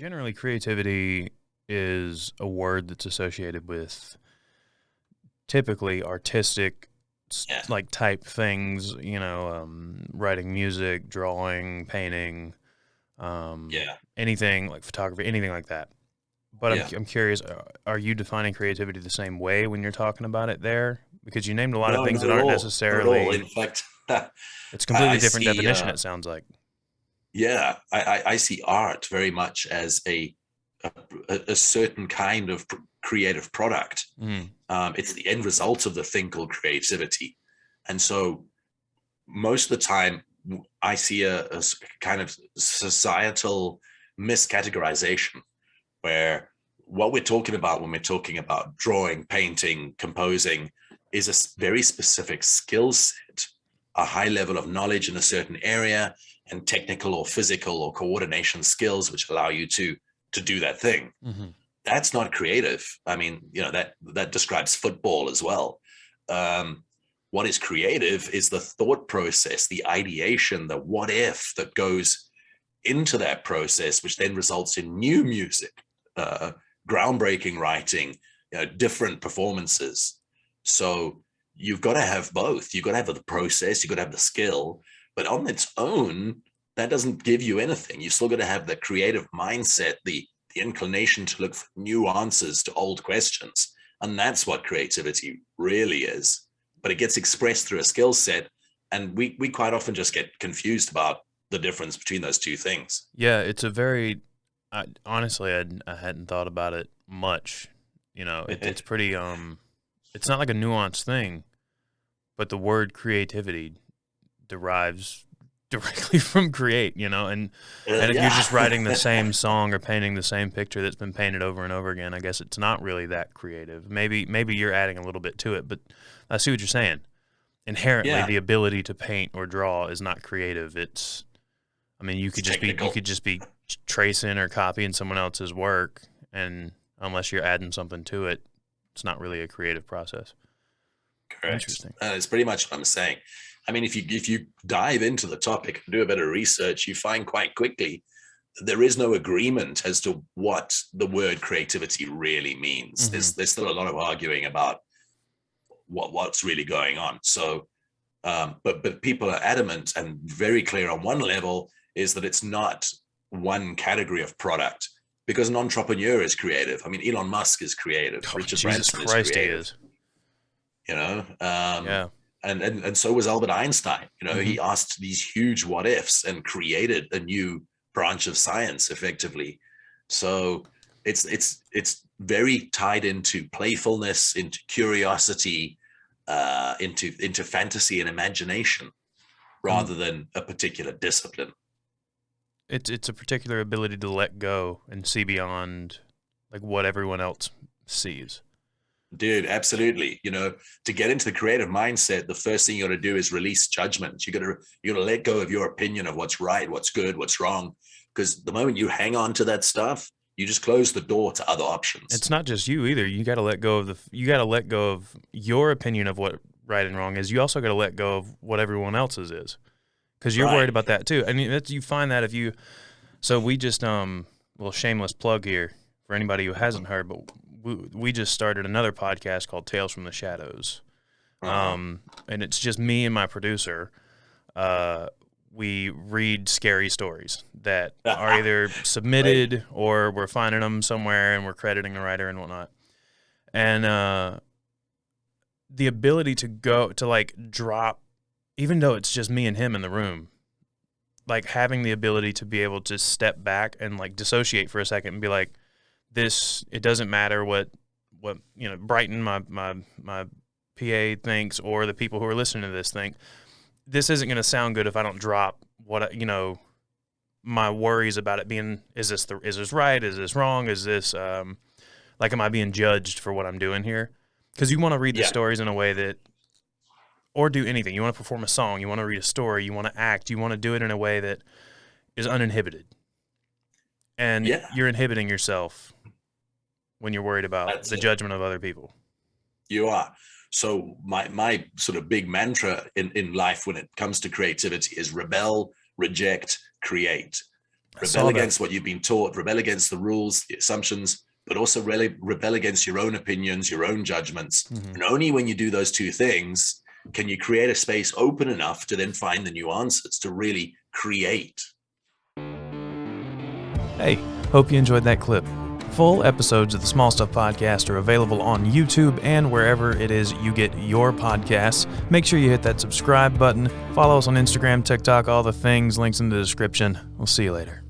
Generally, creativity is a word that's associated with typically artistic Yeah, like type things, writing music, drawing, painting, yeah, anything like photography, anything like that. But yeah. I'm curious, are you defining creativity the same way when you're talking about it there? Because you named a lot of No, things not that at aren't all. Not at all. necessarily, In fact, I, it's a completely I different see. definition, it sounds like. Yeah, I see art very much as a, a certain kind of creative product. Mm, It's the end result of the thing called creativity, and so most of the time I see a kind of societal miscategorization where what we're talking about when we're talking about drawing, painting, composing is a very specific skill set, a high level of knowledge in a certain area, and technical or physical or coordination skills which allow you to do that thing. mm-hmm. That's not creative. I mean, that describes football as well. Um, what is creative is the thought process, the ideation, the what if that goes into that process, which then results in new music, uh, groundbreaking writing, different performances. So you've got to have both. You've got to have the process, you've got to have the skill, but on its own, that doesn't give you anything. You still got to have the creative mindset, the inclination to look for new answers to old questions. And that's what creativity really is. But it gets expressed through a skill set. And we quite often just get confused about the difference between those two things. Yeah, it's a very, honestly, I hadn't thought about it much. It's pretty, it's not like a nuanced thing, but the word creativity derives directly from create, and if you're Yeah. just writing the same song or painting the same picture that's been painted over and over again, I guess it's not really that creative. Maybe you're adding a little bit to it, but I see what you're saying. Inherently, Yeah. the ability to paint or draw is not creative. I mean, It's you technical. could just be tracing or copying someone else's work, and unless you're adding something to it, it's not really a creative process. Correct. Interesting. It's pretty much what I'm saying. I mean, if you dive into the topic and do a bit of research, you find quite quickly there is no agreement as to what the word creativity really means. Hmm. There's still a lot of arguing about what's really going on. So, but people are adamant and very clear on one level is that it's not one category of product because an entrepreneur is creative. I mean, Elon Musk is creative. Oh, Richard Jesus Branson is Christ, he creative. is. You know, Yeah. and so was Albert Einstein. Hmm. He asked these huge what ifs and created a new branch of science effectively. So it's very tied into playfulness, into curiosity, into fantasy and imagination And rather than a particular discipline. it's a particular ability to let go and see beyond like what everyone else sees. Dude, absolutely. To get into the creative mindset, the first thing you got to do is release judgment. You got to let go of your opinion of what's right, what's good, what's wrong. Because the moment you hang on to that stuff, you just close the door to other It's options. not just you either. You got to let go of your opinion of what right and wrong is. You also got to let go of what everyone else's is, because you're worried Right. about that too. I mean, you find that if you. So we just little shameless plug here for anybody who hasn't heard, but we just started another podcast called Tales from the Shadows. Uh-huh. And it's just me and my producer. Uh, we read scary stories that are either Right. submitted or we're finding them somewhere and we're crediting the writer and whatnot. And the ability to go to like drop, even though it's just me and him in the room, like having the ability to be able to step back and like dissociate for a second and be like, this, it doesn't matter what Brighton, my PA thinks, or the people who are listening to this think. This isn't going to sound good if I don't drop my worries about it being, is this right, is this wrong, is this like, am I being judged for what I'm doing here? Because you want to read the Yeah. stories in a way that, or do anything. You want to perform a song, you want to read a story, you want to act, you want to do it in a way that is uninhibited. And Yeah. you're inhibiting yourself when you're worried about That's the it. judgment of other people. You are. So my sort of big mantra in life when it comes to creativity is rebel, reject, create. Rebel against what you've been taught, rebel against the rules, the assumptions, but also really rebel against your own opinions, your own judgments. Mm-hmm. And only when you do those two things can you create a space open enough to then find the new answers, to really create. Hey, hope you enjoyed that clip. Full episodes of the Small Stuff Podcast are available on YouTube and wherever it is you get your podcasts. Make sure you hit that subscribe button. Follow us on Instagram, TikTok, all the things, links in the description. We'll see you later.